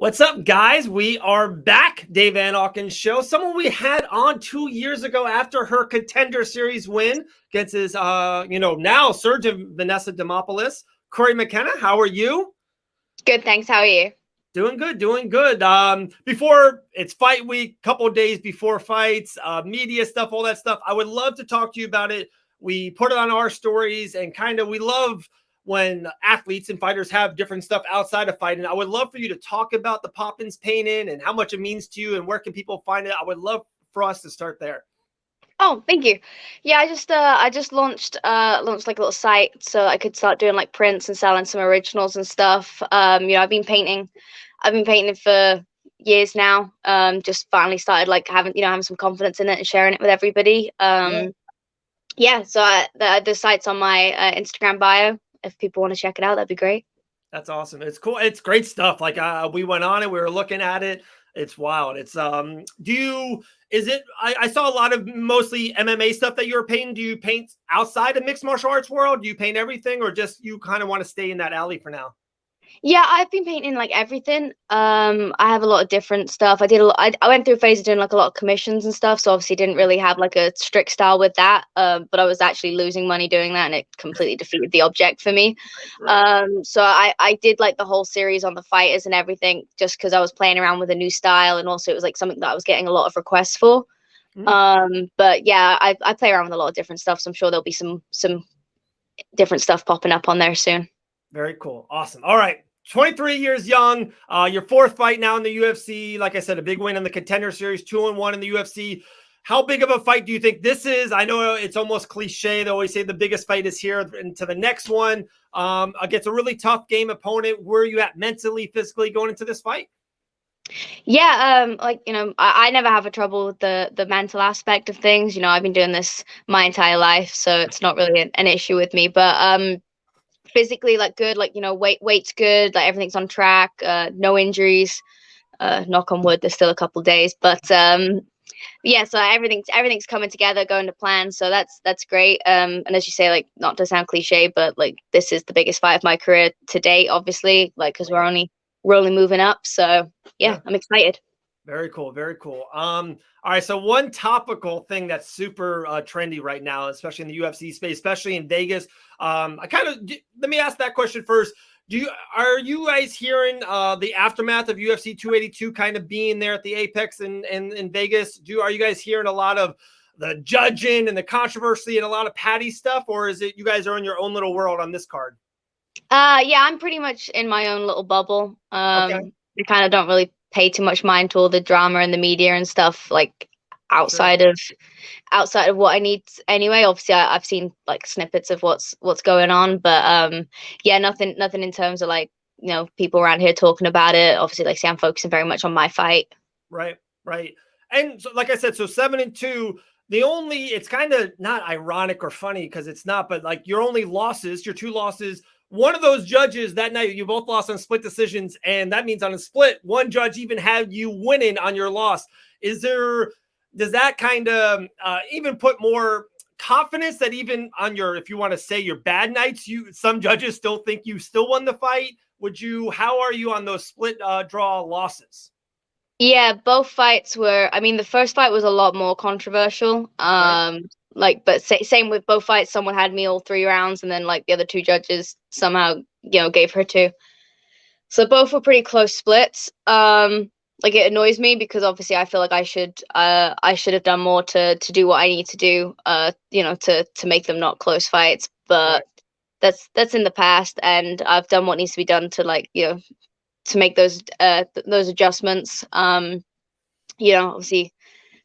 What's up, guys? We are back. Dave Van Auken's show. Someone we had on 2 years ago after her Contender Series win against his, now surgeon Vanessa Demopoulos. Cory Mckenna, how are you? Good, thanks. How are you? Doing good, doing good. Before it's fight week, couple days before fights, media stuff, all that stuff. I would love to talk to you about it. We put it on our stories and we love when athletes and fighters have different stuff outside of fighting. I would love for you to talk about the Poppins painting and how much it means to you and where can people find it. I would love for us to start there. Oh, thank you. Yeah, I just launched like a little site so I could start doing like prints and selling some originals and stuff. I've been painting for years now. Just finally started like having some confidence in it and sharing it with everybody. So the site's on my Instagram bio. If people want to check it out, that'd be great. That's awesome. It's cool. It's great stuff. Like we went on it, we were looking at it. It's wild. It's I saw a lot of mostly MMA stuff that you're painting. Do you paint outside of mixed martial arts world? Do you paint everything or just you kind of want to stay in that alley for now? Yeah, I've been painting like everything. I have a lot of different stuff. I went through a phase of doing like a lot of commissions and stuff, so obviously didn't really have like a strict style with that. But I was actually losing money doing that, and it completely defeated the object for me. So I did like the whole series on the fighters and everything, just because I was playing around with a new style, and also it was like something that I was getting a lot of requests for. But yeah, I play around with a lot of different stuff, so I'm sure there'll be some different stuff popping up on there soon. Very cool. Awesome. All right. 23 years young, your fourth fight now in the UFC. Like I said, a big win in the Contender Series, 2-1 in the UFC. How big of a fight do you think this is? I know it's almost cliche. They always say the biggest fight is here into the next one against a really tough game opponent. Where are you at mentally, physically going into this fight? Yeah, I never have a trouble with the mental aspect of things. I've been doing this my entire life, so it's not really an issue with me. But physically, like good, like weight's good, like everything's on track, no injuries, knock on wood, there's still a couple days, but yeah, so everything's coming together, going to plan, so that's great. And as you say, like, not to sound cliche, but like this is the biggest fight of my career to date, obviously, like because we're only moving up, so yeah, I'm excited. Very cool. Very cool. All right. So one topical thing that's super trendy right now, especially in the UFC space, especially in Vegas. Let me ask that question first. Are you guys hearing the aftermath of UFC 282 kind of being there at the Apex in Vegas? Are you guys hearing a lot of the judging and the controversy and a lot of Patty stuff, or is it you guys are in your own little world on this card? Yeah, I'm pretty much in my own little bubble. Okay. I kind of don't really pay too much mind to all the drama and the media and stuff like outside of what I need anyway. Obviously I've seen like snippets of what's going on, but yeah, nothing in terms of like people around here talking about it. Obviously, like say I'm focusing very much on my fight. Right. And so, like I said, so 7-2, it's kind of not ironic or funny because it's not, but like your two losses, one of those judges that night, you both lost on split decisions. And that means on a split, one judge even had you winning on your loss. Does that kind of even put more confidence that even on if you want to say your bad nights, some judges still think you still won the fight? How are you on those split draw losses? Yeah, both fights were, I mean, the first fight was a lot more controversial. Right. But same with both fights. Someone had me all 3 rounds, and then like the other 2 judges somehow, gave her 2. So both were pretty close splits. Like it annoys me because obviously I feel like I should have done more to do what I need to do, to make them not close fights. But that's in the past, and I've done what needs to be done to like, to make those adjustments. Obviously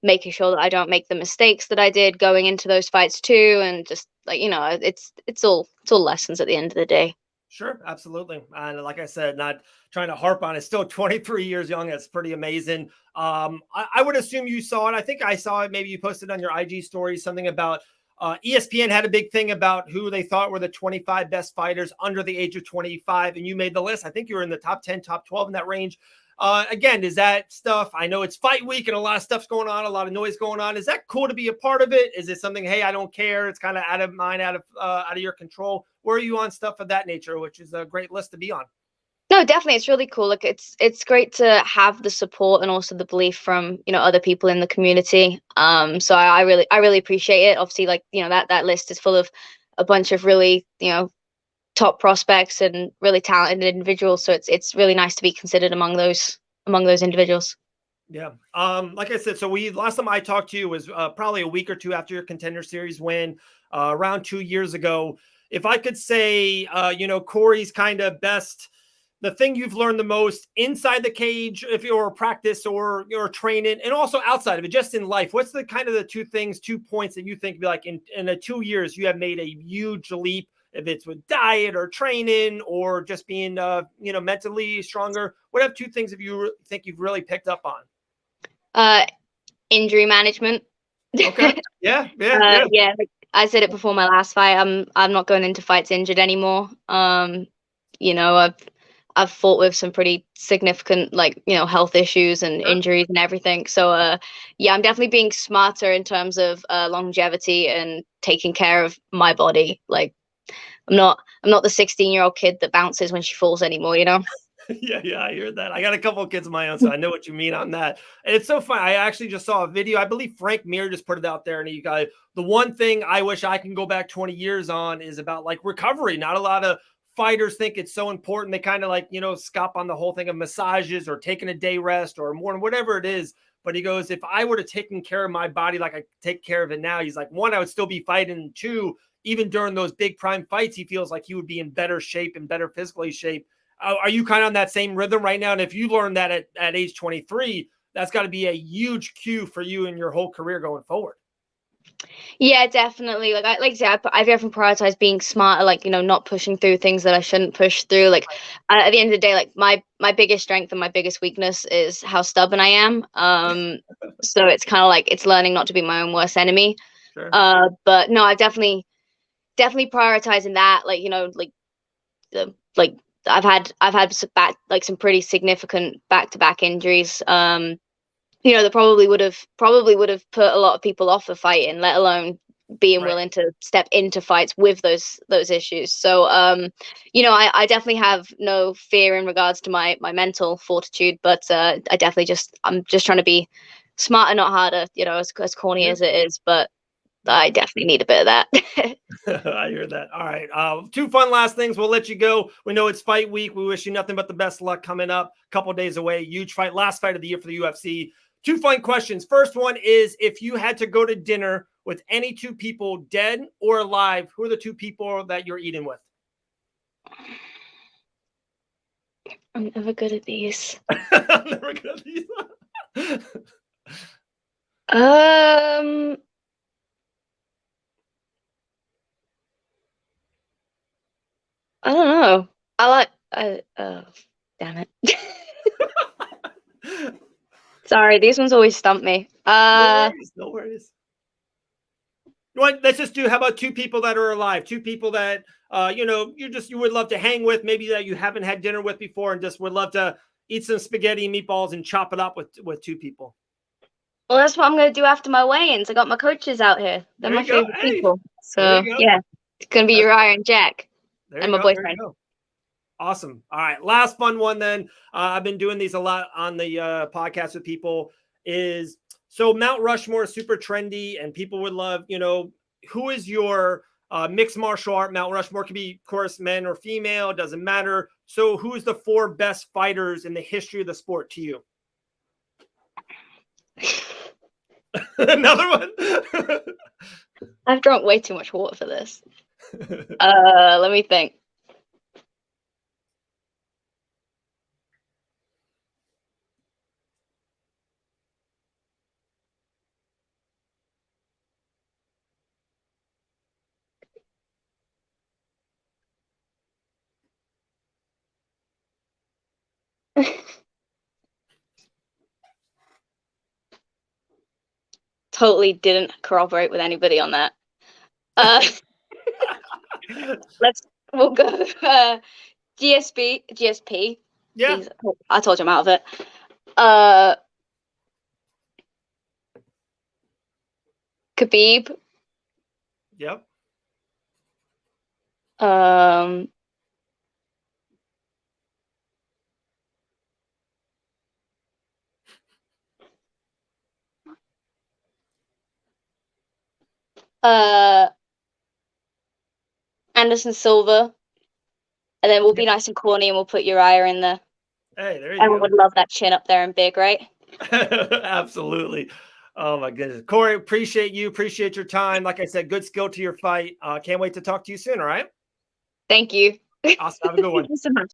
making sure that I don't make the mistakes that I did going into those fights too, and just like it's all lessons at the end of the day. Sure, absolutely. And like I said, not trying to harp on it, still 23 years young. That's pretty amazing. I would assume you saw it. I think I saw it. Maybe you posted on your IG story something about ESPN had a big thing about who they thought were the 25 best fighters under the age of 25, and you made the list. I think you were in the top 10, top 12 in that range. Again, is that stuff? I know it's fight week and a lot of stuff's going on, a lot of noise going on. Is that cool to be a part of it? Is it something, hey, I don't care, it's kind of out of mind, out of your control? Where are you on stuff of that nature, which is a great list to be on? No, definitely. It's really cool. Like it's great to have the support and also the belief from, other people in the community. So I really appreciate it. Obviously, like, that list is full of a bunch of really, top prospects and really talented individuals. So it's really nice to be considered among those individuals. Yeah. Like I said, so last time I talked to you was probably a week or two after your Contender Series win, around 2 years ago. If I could say, Cory's kind of best, the thing you've learned the most inside the cage, if you're practice or you're training, and also outside of it, just in life, what's the kind of the 2 points that you think be like in the 2 years you have made a huge leap, if it's with diet or training or just being, mentally stronger? What have 2 things if you think you've really picked up on? Uh, Injury management. Okay. Yeah. Yeah. Yeah. Yeah, like I said it before my last fight. I'm not going into fights injured anymore. I've fought with some pretty significant, like, health issues and Sure. injuries and everything. So yeah, I'm definitely being smarter in terms of longevity and taking care of my body. Like I'm not the 16-year-old kid that bounces when she falls anymore. Yeah, yeah, I hear that. I got a couple of kids of my own, so I know what you mean on that. And it's so fun. I actually just saw a video. I believe Frank Mir just put it out there, and he got the one thing I wish I can go back 20 years on is about like recovery. Not a lot of fighters think it's so important. They kind of like, scop on the whole thing of massages or taking a day rest or more, whatever it is. But he goes, if I would have taken care of my body like I take care of it now, he's like, one, I would still be fighting. Two, even during those big prime fights, he feels like he would be in better shape and better physically shape. Are you kind of on that same rhythm right now? And if you learned that at age 23, that's got to be a huge cue for you in your whole career going forward. Yeah, definitely. Like I said, I've definitely prioritized being smarter, like, not pushing through things that I shouldn't push through. Like at the end of the day, like my biggest strength and my biggest weakness is how stubborn I am. So it's kind of like it's learning not to be my own worst enemy. Sure. But no, I've definitely prioritizing that. Like, like I've had some pretty significant back-to-back injuries. That probably would have put a lot of people off of fighting, let alone being Right. willing to step into fights with those issues. So I definitely have no fear in regards to my mental fortitude, but I'm just trying to be smarter, not harder, as corny Yeah. as it is, but Yeah. I definitely need a bit of that. I hear that. All right. Two fun last things. We'll let you go. We know it's fight week. We wish you nothing but the best luck coming up. A couple days away. Huge fight. Last fight of the year for the UFC. Two fun questions. First one is, if you had to go to dinner with any 2 people, dead or alive, who are the 2 people that you're eating with? I'm never good at these. I'm never gonna be. Um, I don't know. Damn it. Sorry, these ones always stump me. No worries. No worries. Let's just do. How about 2 people that are alive? 2 people that you would love to hang with, maybe that you haven't had dinner with before, and just would love to eat some spaghetti and meatballs and chop it up with 2 people. Well, that's what I'm gonna do after my weigh-ins. I got my coaches out here. They're There my you go. favorite Hey, people. there So you go. yeah, it's gonna be Uriah and Jack There and you my go. There you boyfriend. go. Awesome. All right. Last fun one then. I've been doing these a lot on the podcast with people. Is so Mount Rushmore is super trendy, and people would love, who is your mixed martial art Mount Rushmore? Could be, of course, men or female, doesn't matter. So who is the 4 best fighters in the history of the sport to you? Another one. I've drunk way too much water for this. Let me think. Totally didn't corroborate with anybody on that. Uh, we'll go GSP. Yeah. Jeez, I told you I'm out of it. Uh, Khabib. Yep. Um, Anderson Silva, and then we'll be nice and corny, and we'll put Uriah in there. Hey, there you go. Everyone would love that chin up there and big, right? Absolutely. Oh my goodness. Cory, appreciate you. Appreciate your time. Like I said, good skill to your fight. Can't wait to talk to you soon. All right. Thank you. Awesome. Have a good one. Thank you so much.